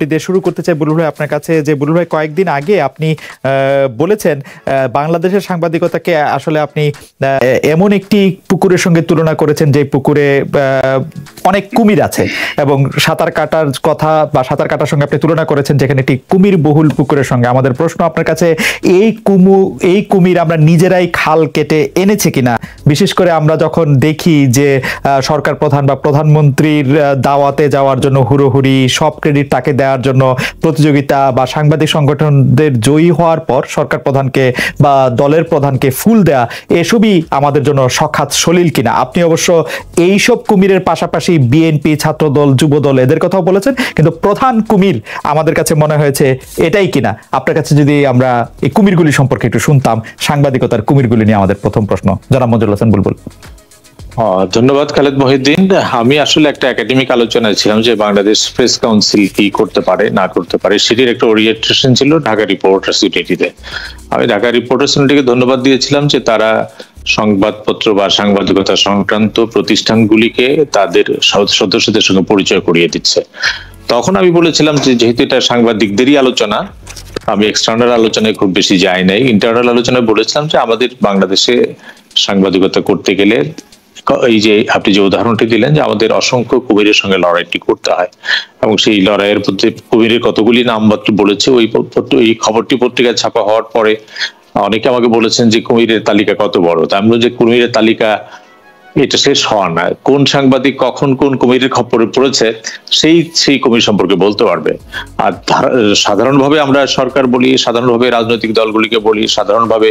দিয়ে শুরু করতে চাই বুলবুল ভাই আপনার কাছে, যে বুলবুল ভাই কয়েকদিন আগে আপনি বলেছেন বাংলাদেশের সাংবাদিকতাকে আসলে আপনি এমন একটি পুকুরের সঙ্গে তুলনা করেছেন যে পুকুরে অনেক কুমির আছে, এবং সাঁতার কাটার কথা বা সাঁতার কাটার সঙ্গে আপনি তুলনা করেছেন যেখানে একটি কুমির বহুল পুকুরের সঙ্গে। আমাদের প্রশ্ন আপনার কাছে, এই কুমির আমরা নিজেরাই খাল কেটে এনেছি কিনা? বিশেষ করে আমরা যখন দেখি যে সরকার প্রধান বা প্রধানমন্ত্রীর দাওয়াতে যাওয়ার জন্য হুড়োহুড়ি, সব ক্রেডিট তাকে দেওয়ার জন্য প্রতিযোগিতা, বা সাংবাদিক সংগঠনদের জয়ী হওয়ার পর সরকার প্রধানকে বা দলের প্রধানকে ফুল দেয়া, এসবই আমাদের জন্য সখাত সলিল কিনা? আপনি অবশ্য এইসব কুমিরের পাশাপাশি বিএনপি, ছাত্রদল, যুবদল এদের কথাও বলেছেন, কিন্তু প্রধান কুমির আমাদের কাছে মনে হয়েছে এটাই কিনা। আপনার কাছে যদি আমরা এই কুমিরগুলি সম্পর্কে একটু শুনতাম, সাংবাদিকতার কুমিরগুলি নিয়ে আমাদের প্রথম প্রশ্ন। জনাব মঞ্জুরুল হাসান বুলবুল। ধন্যবাদ খালেদ মহিউদ্দিন। আমি আসলে একটা একাডেমিক আলোচনায় ছিলাম যে বাংলাদেশ প্রেস কাউন্সিল কি করতে পারে না করতে পারে, সেটির একটা ওরিয়েন্টেশন ছিল ঢাকা রিপোর্টার্স ইউনিটিতে। আমি ঢাকা রিপোর্টার্স ইউনিটিকে ধন্যবাদ দিয়েছিলাম যে তারা সংবাদপত্র বা সাংবাদিকতা সংক্রান্ত প্রতিষ্ঠানগুলিকে তাদের সদস্যদের সঙ্গে পরিচয় করিয়ে দিচ্ছে। তখন আমি বলেছিলাম যে যেহেতু এটা সাংবাদিকদেরই আলোচনা, আমি এক্সটার্নাল আলোচনায় খুব বেশি যাই নাই। ইন্টারনাল আলোচনায় বলেছিলাম যে আমাদের বাংলাদেশে সাংবাদিকতা করতে গেলে এই যে আপনি যে উদাহরণটি দিলেন যে আমাদের অসংখ্য কুমিরের সঙ্গে লড়াইটি করতে হয়, এবং সেই লড়াইয়ের মধ্যে কুমিরের কতগুলি নামমাত্র বলেছে। ওই খবরটি পত্রিকায় ছাপা হওয়ার পরে অনেকে আমাকে বলেছেন যে কুমিরের তালিকা কত বড়। তা আমি বলছি যে কুমিরের তালিকা এটা শেষ হওয়া না, কোন সাংবাদিক কখন কোন কুমিরের খবরে পড়েছে সেই কুমির সম্পর্কে বলতে পারবে। আর সাধারণভাবে আমরা সরকার বলি, সাধারণভাবে রাজনৈতিক দলগুলিকে বলি, সাধারণভাবে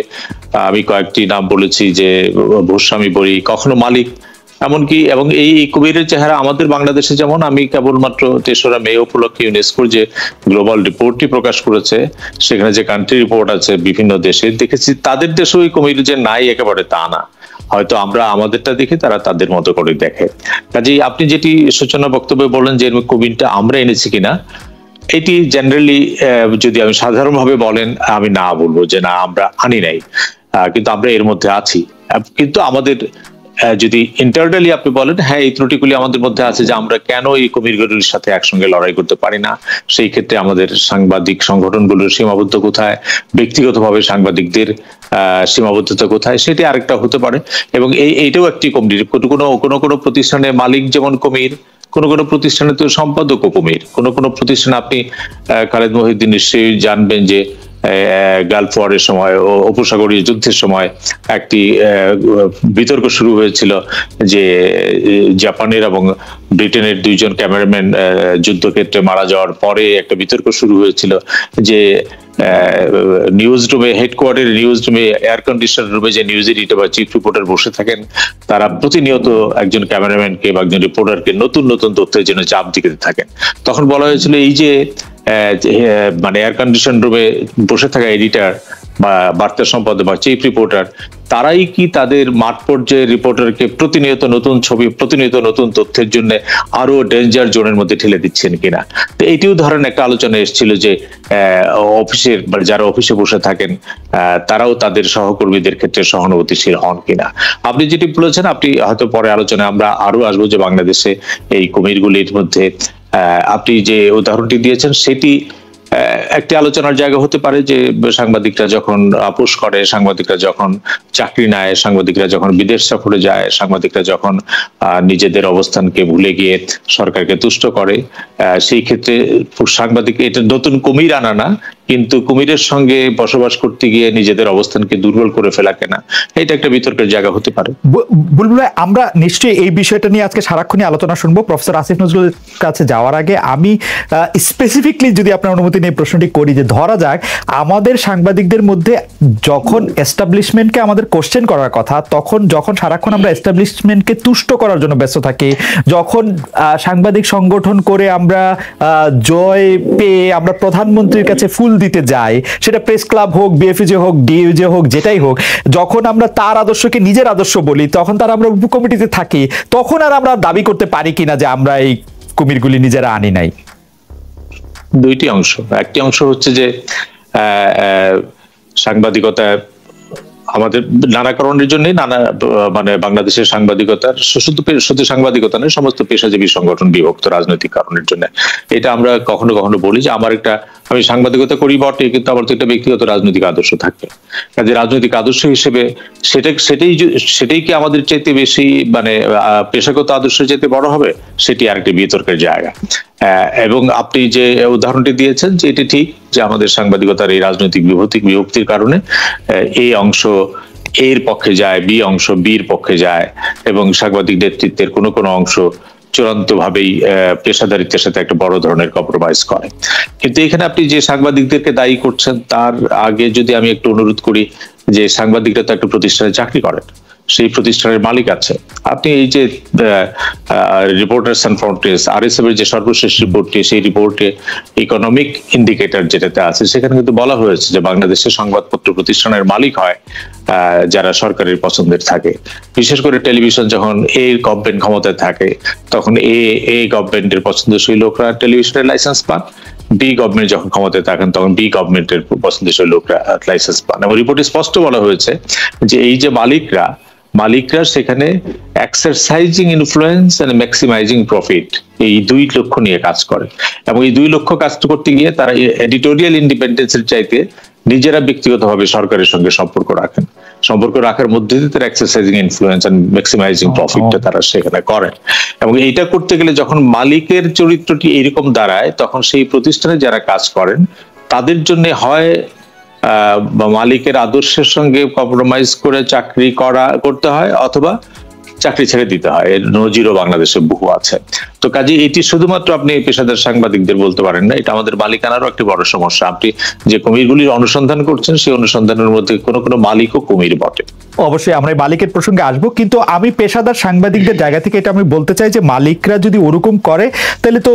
আমি কয়েকটি নাম বলেছি যে ভূস্বামী বলি, কখনো মালিক, এমনকি এবং এই কুমিরের চেহারা আমাদের বাংলাদেশে যেমন আমি কেবলমাত্র ৩রা মে উপলক্ষে ইউনেস্কোর যে গ্লোবাল রিপোর্টটি প্রকাশ করেছে, সেখানে যে কান্ট্রি রিপোর্ট আছে বিভিন্ন দেশে, দেখেছি তাদের দেশে ওই কুমির যে নাই একেবারে তা না, হয়তো আমরা আমাদেরটা দেখি, তারা তাদের মতো করে দেখে। কাজেই আপনি যেটি সূচনা বক্তব্যে বলেন যে কুমিরটা আমরা এনেছি কিনা, এটি জেনারেলি যদি আমি সাধারণভাবে বলেন আমি না বলবো যে না আমরা আনি নাই, কিন্তু আমরা এর মধ্যে আছি। কিন্তু আমাদের যদি ইন্টারনালি আপনি বলেন হ্যাঁ এই ত্রুটিগুলি আমাদের মধ্যে আছে যে আমরা কেন এই কুমিরগুলির সাথে একসঙ্গে লড়াই করতে পারি না, সেই ক্ষেত্রে আমাদের সাংবাদিক সংগঠনগুলোর সীমাবদ্ধ কোথায়, ব্যক্তিগতভাবে সাংবাদিকদের সীমাবদ্ধতা কোথায়, সেটি আরেকটা হতে পারে। এবং এইটাও একটি কুমির। কোনো প্রতিষ্ঠানের মালিক যেমন কুমির, কোনো প্রতিষ্ঠানে তো সম্পাদকও কুমির। কোনো প্রতিষ্ঠানে আপনি খালেদ মহিউদ্দিন নিশ্চয়ই জানবেন যে গালফ ওয়ারের সময় ও উপসাগরীয় যুদ্ধের সময় একটি বিতর্ক শুরু হয়েছিল যে জাপানের এবং ব্রিটেনের 2 জন ক্যামেরাম্যান যুদ্ধক্ষেত্রে মারা যাওয়ার পরে একটা বিতর্ক শুরু হয়েছিল যে নিউজ রুমে, হেডকোয়ার্টার নিউজ রুমে, এয়ার কন্ডিশন রুমে যে নিউজ এডিটর বা চিফ রিপোর্টার বসে থাকেন, তারা প্রতিনিয়ত একজন ক্যামেরাম্যানকে বা একজন রিপোর্টারকে নতুন তথ্যের জন্য চাপ দিতে থাকেন। তখন বলা হয়েছিল এই যে মানে এয়ার কন্ডিশন রুমে বসে থাকা এডিটর বা বার্তা সম্পাদক বা চিফ রিপোর্টার, তারাই কি তাদের মাঠ পর্যায়ে রিপোর্টারকে প্রতিনিয়ত নতুন ছবি, প্রতিনিয়ত নতুন তথ্যের জন্য আরো ডেঞ্জার জোনের মধ্যে ঠেলে দিচ্ছেন কিনা। তো এটিও ধরেন একটা আলোচনা এসেছিল যে অফিসের যারা অফিসে বসে থাকেন তারাও তাদের সহকর্মীদের ক্ষেত্রে সহানুভূতিশীল হন কিনা। আপনি যেটি বলেছেন, আপনি হয়তো পরে আলোচনায় আমরা আরো আসবো যে বাংলাদেশে এই কুমিরগুলির মধ্যে আপনি যে উদাহরণটি দিয়েছেন সেটি একটি আলোচনার জায়গা হতে পারে যে সাংবাদিকরা যখন আপোষ করে, সাংবাদিকরা যখন চাকরি নেয়, সাংবাদিকরা যখন বিদেশ সফরে যায়, সাংবাদিকরা যখন নিজেদের অবস্থানকে ভুলে গিয়ে সরকারকে তুষ্ট করে, সেই ক্ষেত্রে সাংবাদিক এটা নতুন কুমির আনা না, কিন্তু কুমিরের সঙ্গে বসবাস করতে গিয়ে নিজেদের অবস্থানকে দুর্বল করে ফেলা কেনা, এটা একটা বিতর্কের জায়গা হতে পারে। বুলবুল ভাই, আমরা নিশ্চয়ই এই বিষয়টা নিয়ে আজকে সারাক্ষণই আলোচনা শুনবো। প্রফেসর আসিফ নজরুলের কাছে যাওয়ার আগে আমি স্পেসিফিকলি যদি আপনার অনুমতি নিয়ে প্রশ্নটি করি, যে ধরা যাক আমাদের সাংবাদিকদের মধ্যে যখন এস্টাবলিশমেন্টকে আমাদের কোশ্চেন করার কথা, যখন সারাক্ষণ আমরা এস্টাবলিশমেন্টকে তুষ্ট করার জন্য ব্যস্ত থাকি, যখন সাংবাদিক সংগঠন করে আমরা জয় পেয়ে আমরা প্রধানমন্ত্রীর কাছে ফুল দিতে যাই, সেটা প্রেস ক্লাব হোক, বিএফজে হোক, ডিইউজে হোক, যেটাই হোক, যখন আমরা তার আদর্শকে নিজের আদর্শ বলি, তখন তার আমরা উপকমিটিতে থাকি, তখন আর আমরা দাবি করতে পারি কিনা যে আমরা এই কুমিরগুলি নিজেরা আনি নাই? দুইটি অংশ। একটি অংশ হচ্ছে যে সাংবাদিকতা আমাদের নানা কারণের জন্য নানা মানে বাংলাদেশের সাংবাদিকতার শুধু সাংবাদিকতা নয়, সমস্ত পেশাজীবী সংগঠন বিভক্ত রাজনৈতিক কারণের জন্য। এটা আমরা কখনো কখনো বলি যে আমি সাংবাদিকতা করি বটে, কিন্তু আমার তো একটা ব্যক্তিগত রাজনৈতিক আদর্শ থাকে। কাজে রাজনৈতিক আদর্শ হিসেবে সেটাই কি আমাদের চাইতে বেশি মানে পেশাগত আদর্শের চাইতে বড় হবে, সেটি আরেকটি বিতর্কের জায়গা। এবং আপনি যে উদাহরণটি দিয়েছেন যে এটি ঠিক যে আমাদের সাংবাদিকতার এই রাজনৈতিক বিভক্তির কারণে এই অংশ এর পক্ষে যায়, বি অংশ বির পক্ষে যায়, এবং সাংবাদিক নেতৃত্বের কোনো অংশ চূড়ান্ত ভাবেই পেশাদারিত্বের সাথে একটা বড় ধরনের কম্প্রোমাইজ করে। কিন্তু এখানে আপনি যে সাংবাদিকদেরকে দায়ী করছেন তার আগে যদি আমি একটু অনুরোধ করি যে সাংবাদিকরা তো একটা প্রতিষ্ঠানে চাকরি করেন, সেই প্রতিষ্ঠানের মালিক আছে। আপনি এই যে রিপোর্টার্স সানস ফ্রন্টিয়ার্স RSF এর যে সর্বশেষ রিপোর্টটি, সেই রিপোর্টে ইকোনমিক ইন্ডিকেটর যেটাতে আছে সেখানে কিন্তু বলা হয়েছে যে বাংলাদেশের সংবাদপত্র প্রতিষ্ঠানের মালিক হয় যারা সরকারের পছন্দের থাকে। বিশেষ করে টেলিভিশন যখন এই গভর্নমেন্ট ক্ষমতায় থাকে তখন এই গভর্নমেন্টের পছন্দসই লোকরা টেলিভিশনের লাইসেন্স পান, বি গভর্নমেন্ট যখন ক্ষমতায় থাকেন তখন বি গভর্নমেন্টের পছন্দসই লোকরা লাইসেন্স পান। এবং রিপোর্টে স্পষ্ট বলা হয়েছে যে এই যে মালিকরা সেখানে exercising influence and maximising profit, এই দুই লক্ষ্য নিয়ে কাজ করে। এবং এই দুই লক্ষ্য কাজ করতে গিয়ে তারা এডিটোরিয়াল ইন্ডিপেন্ডেন্সের চাইতে নিজেরা ব্যক্তিগতভাবে সরকারের সঙ্গে সম্পর্ক রাখার মধ্যে দিয়ে তারা এক্সারসাইজিং ইনফ্লুয়েন্স এন্ড ম্যাক্সিমাইজিং প্রফিটটা তারা সেখানে করেন। এবং এইটা করতে গেলে যখন মালিকের চরিত্রটি এরকম দাঁড়ায়, তখন সেই প্রতিষ্ঠানে যারা কাজ করেন তাদের জন্য হয় মালিকের আদর্শের সঙ্গে কম্প্রোমাইজ করে চাকরি করতে হয়, অথবা চাকরি ছেড়ে দিতে হয়। এর নজিরও বাংলাদেশে বহু আছে। তো কাজে এটি শুধুমাত্র আপনি পেশাদার সাংবাদিকদের বলতে পারেন না, এটা আমাদের মালিকানারও একটি বড় সমস্যা। আপনি যে কুমিরগুলির অনুসন্ধান করছেন সেই অনুসন্ধানের মধ্যে কোনো মালিকও কুমির বটে। অবশ্যই আমরা মালিকের প্রসঙ্গে আসবো, কিন্তু আমি পেশাদার সাংবাদিকদের জায়গা থেকে এটা আমি বলতে চাই যে মালিকরা যদি ওরকম করে তাহলে তো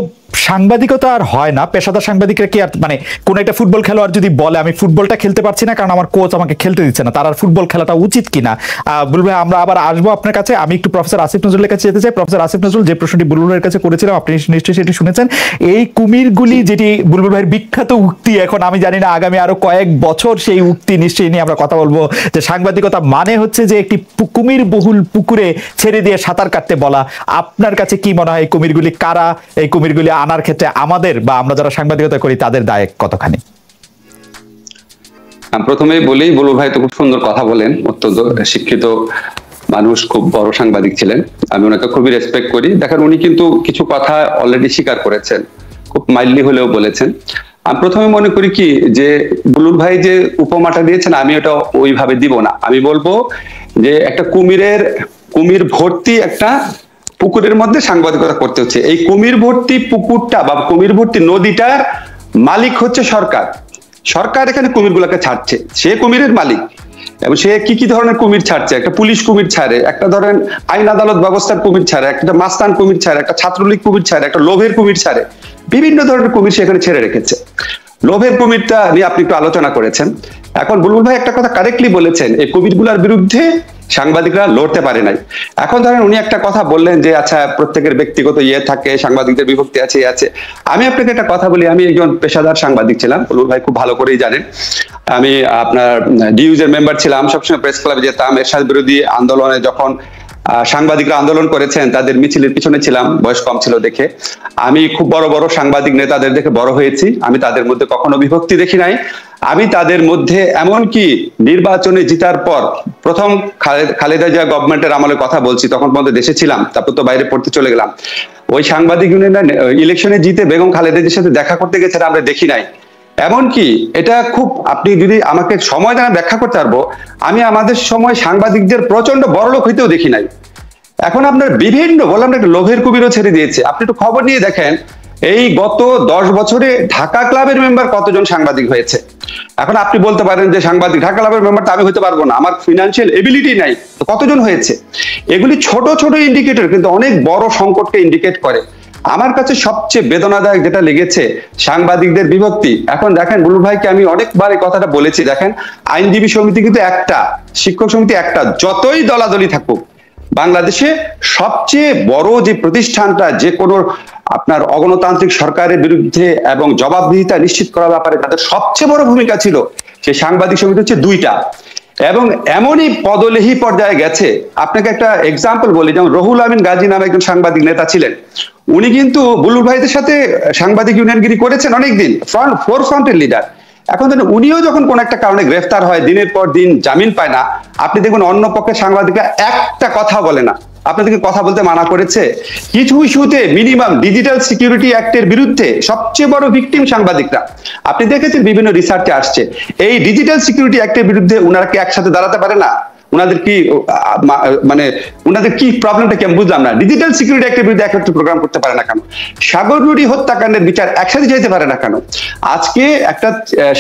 সাংবাদিকতা আর হয় না। পেশাদার সাংবাদিকরা কি আর মানে কোন একটা ফুটবল খেলোয়াড় যদি বলে আমি ফুটবলটা খেলতে পারছি না কারণ আমার কোচ আমাকে খেলতে দিচ্ছে না, তার আর ফুটবল খেলাটা উচিত কিনা? বুলবুল ভাই, আমরা আবার আসবো আপনার কাছে। আমি একটু প্রফেসর আসিফ নজরুলের কাছে যেতে চাই। প্রফেসর আসিফ নজরুল, যে প্রশ্নটি বুলবুল ভাইয়ের কাছে করেছিলাম আপনি নিশ্চয়ই সেটি শুনেছেন। এই কুমিরগুলি, যেটি বুলবুল ভাইয়ের বিখ্যাত উক্তি, এখন আমি জানি না আগামী আরো কয়েক বছর সেই উক্তি নিশ্চয়ই নিয়ে আমরা কথা বলবো, যে সাংবাদিকতা মানে হচ্ছে যে একটি কুমির বহুল পুকুরে ছেড়ে দিয়ে সাঁতার কাটতে বলা। আপনার কাছে কি মনে হয় এই কুমিরগুলি কারা? এই কুমিরগুলি আনার ক্ষেত্রে আমাদের বা আমরা যারা সাংবাদিকতা করি তাদের দায় কতখানি? প্রথমেই বলি, বুলবুল ভাই তো খুব সুন্দর কথা বলেন, অত্যন্ত শিক্ষিত মানুষ, খুব বড় সাংবাদিক ছিলেন, আমি ওনাকে খুবই রেসপেক্ট করি। দেখেন উনি কিন্তু কিছু কথা অলরেডি স্বীকার করেছেন, খুব মাইল্ডলি হলেও বলেছেন। আমি প্রথমে মনে করি কি যে বুলবুল ভাই যে উপমাটা দিয়েছেন আমি ওটা ওইভাবে দিব না। আমি বলবো যে একটা কুমির ভর্তি একটা পুকুরের মধ্যে সাংবাদিকতা করতে হচ্ছে। এই কুমির ভর্তি পুকুরটা বা কুমির ভর্তি নদীটার মালিক হচ্ছে সরকার। সরকার এখানে কুমিরগুলোকে ছাড়ছে, সে কুমিরের মালিক। এবং সে কি ধরনের কুমির ছাড়ছে? একটা পুলিশ কুমির ছাড়ে, একটা ধরেন আইন আদালত ব্যবস্থার কুমির ছাড়ে, একটা মাস্তান কুমির ছাড়ে, একটা ছাত্রলীগ কুমির ছাড়ে, একটা লোভের কুমির ছাড়ে, বিভিন্ন ধরনের কুমির সেখানে ছেড়ে রেখেছে। লোভের কুমিরটা নিয়ে আপনি একটু আলোচনা করেছেন। এখন বুলবুল ভাই একটা কথা কারেক্টলি বলেছেন, এই কুমিরগুলোর বিরুদ্ধে সাংবাদিকরা লড়তে পারে নাই। এখন ধরেন উনি একটা কথা বললেন যে আচ্ছা প্রত্যেকের ব্যক্তিগত থাকে, সাংবাদিকদের বিভক্তি আছে। আমি আপনাকে একটা কথা বলি, আমি একজন পেশাদার সাংবাদিক ছিলাম, বুলবুল ভাই খুব ভালো করেই জানেন। আমি আপনার ডিউজের মেম্বার ছিলাম, সবসময় প্রেস ক্লাবে যেতাম। এরশাদ বিরোধী আন্দোলনে যখন সাংবাদিকরা আন্দোলন করেছেন তাদের মিছিলের পিছনে ছিলাম, বয়স কম ছিল দেখে। আমি খুব বড় বড় সাংবাদিক নেতাদের দেখে বড় হয়েছি, আমি তাদের মধ্যে কখনো বিভক্তি দেখি নাই। আমি তাদের মধ্যে এমনকি নির্বাচনে জিতার পর প্রথম খালেদা জিয়া গভর্নমেন্টের আমলে কথা বলছি, তখন পর্যন্ত দেশে ছিলাম, তারপর তো বাইরে পড়তে চলে গেলাম। ওই সাংবাদিক ইউনিয়নরা ইলেকশনে জিতে বেগম খালেদা জিয়ার সাথে দেখা করতে গেছে আমরা দেখি নাই। এমনকি এটা খুব, আপনি যদি আমাকে সময় দেন ব্যাখ্যা করতে পারবো, আমি আমাদের সময় সাংবাদিকদের প্রচন্ড বড়লোক হইতেও দেখি নাই। এখন আপনার বিভিন্ন বললাম একটা লোভের কুমিরও ছেড়ে দিয়েছে। আপনি একটু খবর নিয়ে দেখেন, এই গত 10 বছরে ঢাকা ক্লাবের মেম্বার কতজন সাংবাদিক হয়েছে। এখন আপনি বলতে পারেন যে সাংবাদিক ঢাকা ক্লাবের মেম্বারটা আমি হতে পারবো না, আমার ফিনান্সিয়াল এবিলিটি নাই, তো কতজন হয়েছে? এগুলি ছোট ছোট ইন্ডিকেটর কিন্তু অনেক বড় সংকটকে ইন্ডিকেট করে। আমার কাছে সবচেয়ে বেদনাদায়ক যেটা লেগেছে সাংবাদিকদের বিভক্তি। এখন দেখেন বুলবুল ভাইকে আমি অনেকবার এই কথাটা বলেছি, দেখেন আইনজীবী সমিতি কিন্তু একটা, শিক্ষক সমিতি একটা, যতই দলাদলি থাকুক বাংলাদেশে সবচেয়ে বড় যে প্রতিষ্ঠানটা যে কোনো আপনার অগণতান্ত্রিক সরকারের বিরুদ্ধে এবং জবাবদিহিতা নিশ্চিত করার ব্যাপারে তাদের সবচেয়ে বড় ভূমিকা ছিল, সেই সাংবাদিক সমিতি হচ্ছে দুইটা। এবং এমনই পদলেহী পর্যায়ে গেছে। আপনাকে একটা এক্সাম্পল বলি, যেমন রুহুল আমিন গাজী নামে একজন সাংবাদিক নেতা ছিলেন, উনি কিন্তু বুলবুল ভাইদের সাথে সাংবাদিক ইউনিয়নগিরি করেছেন অনেকদিন, ফ্রন্টের লিডার। এখন দেখুন উনিও যখন কোন একটা কারণে গ্রেফতার হয়, দিনের পর দিন জামিন পায় না, আপনি দেখুন অন্য পক্ষের সাংবাদিকরা একটা কথা বলে না, আপনাদেরকে কথা বলতে মানা করেছে। কিছু ইস্যুতে মিনিমাম ডিজিটাল সিকিউরিটি অ্যাক্টের বিরুদ্ধে সবচেয়ে বড় ভিকটিম সাংবাদিকরা। আপনি দেখেছেন বিভিন্ন রিসার্চে আসছে, এই ডিজিটাল সিকিউরিটি অ্যাক্টের বিরুদ্ধে ওনারা কি একসাথে দাঁড়াতে পারে না? ওনাদের কি মানে ওনাদের কি প্রবলেমটা কি আমি বুঝলাম না। ডিজিটাল সিকিউরিটি অ্যাক্টের বিরুদ্ধে একটা প্রোগ্রাম করতে পারে না কেন? সাগর রুডি হত্যাকাণ্ডের বিচার একসাথে যেতে পারে না কেন? আজকে একটা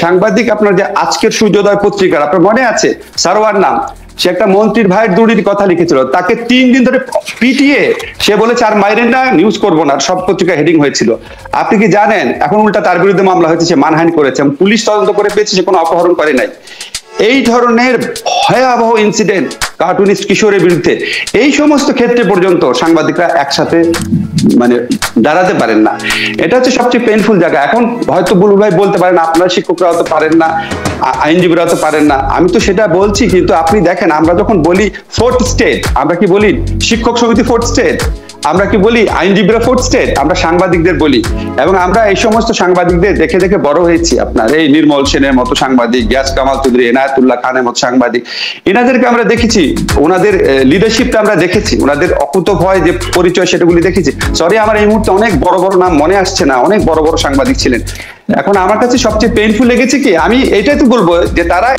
সাংবাদিক, আপনার যে আজকের সূর্যোদয় পত্রিকার, আপনার মনে আছে সারোয়ার নাম, সে একটা মন্ত্রীর ভাইয়ের দুর্নীতির কথা লিখেছিল, তাকে 3 দিন ধরে পিটিয়ে সে বলেছে আর মাইরেন না, নিউজ করবো না, সব পত্রিকা হেডিং হয়েছিল। আপনি কি জানেন এখন উল্টা তার বিরুদ্ধে মামলা হয়েছে, সে মানহানি করেছে, পুলিশ তদন্ত করে পেয়েছে, সে কোনো অপহরণ করে নাই। এই ধরনের ভয়াবহ ইনসিডেন্ট কার্টুনিস্ট কিশোরের বিরুদ্ধে, এই সমস্ত ক্ষেত্রে পর্যন্ত সাংবাদিকরা একসাথে মানে দাঁড়াতে পারেন না। এটা হচ্ছে সবচেয়ে পেইনফুল জায়গা। এখন হয়তো বুলবুল ভাই বলতে পারেন আপনারা শিক্ষকরা হতে পারেন না, আইনজীবীরা হতে পারেন না, আমি তো সেটা বলছি, কিন্তু আপনি দেখেন আমরা যখন বলি 4th স্টেট, আমরা কি বলি শিক্ষক সমিতি 4th স্টেট, আমরা কি বলি আইনজীবীরা 4th স্টেট, আমরা সাংবাদিকদের বলি। এবং আমরা এই সমস্ত সাংবাদিকদের দেখে দেখে বড় হয়েছি। আপনার এই নির্মল সেনের মতো সাংবাদিক, গিয়াস কামাল চৌধুরী, এনায়েতুল্লাহ খানের মতো সাংবাদিক, এনাদেরকে আমরা দেখেছি, ওনাদের লিডারশিপটা আমরা দেখেছি, ওনাদের অকুতোভয় যে পরিচয় সেটাগুলি দেখেছি। সরি আমার এই মুহূর্তে অনেক বড় বড় নাম মনে আসছে না, অনেক বড় বড় সাংবাদিক ছিলেন। এখন আমার কাছে সবচেয়ে পেইনফুল লেগেছে কি, আমি এটাই তো বলবো যে তারা